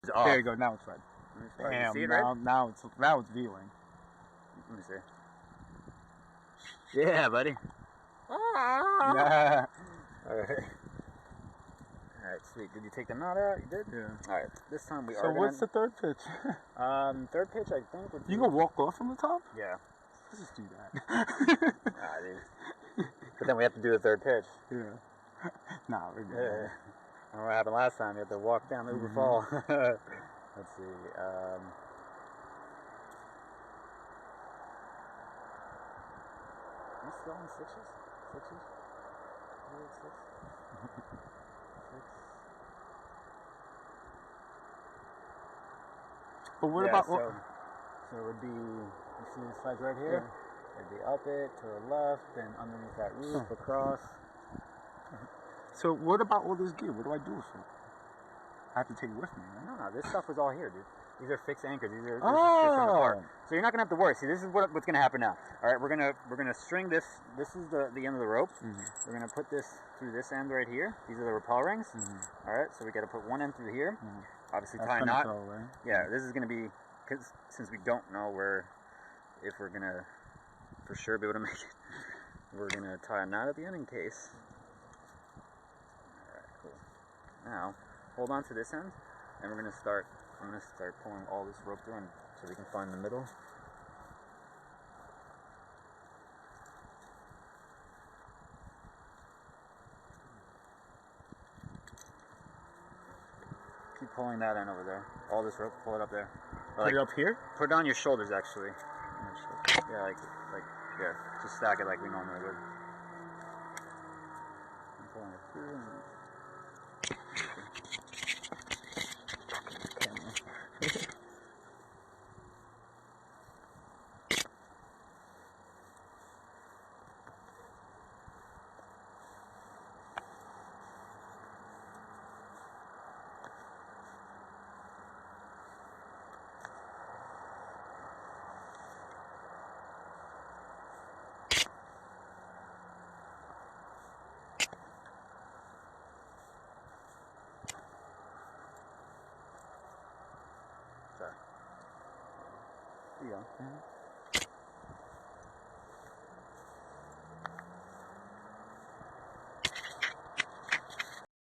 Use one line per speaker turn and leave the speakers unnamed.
It's off.
There you go. Now it's red.
Damn.
Damn.
See it
Now it's viewing.
Let me see. Yeah, buddy.
Yeah.
Alright, sweet. Did you take the knot out? You did?
Yeah.
Alright, this time we are
So what's the third pitch?
third pitch, I think.
You can walk off from the top?
Yeah.
Let's just do that.
Dude. But then we have to do the third pitch.
Yeah. Nah, we're good.
Yeah. I don't know what happened last time. You had to walk down the Uber Fall. Let's see. Are you still on sixes? Sixes? Six?
But what
Yeah,
about
so it would be, you see this slides right here? Yeah. It'd be up it to the left, then underneath that roof, across.
So what about all this gear? What do I do with it? I have to take it with me, right?
No, this stuff was all here, dude. These are fixed anchors. These are apart. So you're not gonna have to worry. See, this is what's gonna happen now. All right, we're gonna string this. This is the end of the rope. We're gonna put this through this end right here. These are the rappel rings. All right, so we got to put one end through here. Obviously, tie a knot. Yeah, this is gonna be because since we don't know if we're gonna for sure be able to make it, we're gonna tie a knot at the end in case. All right, cool. Now hold on to this end, and we're gonna start. I'm going to start pulling all this rope through so we can find the middle. Keep pulling that end over there. All this rope, pull it up there.
Put it up here?
Put it on your shoulders, actually. Yeah, like yeah. Just stack it like we normally would. I'm pulling it through. There you go.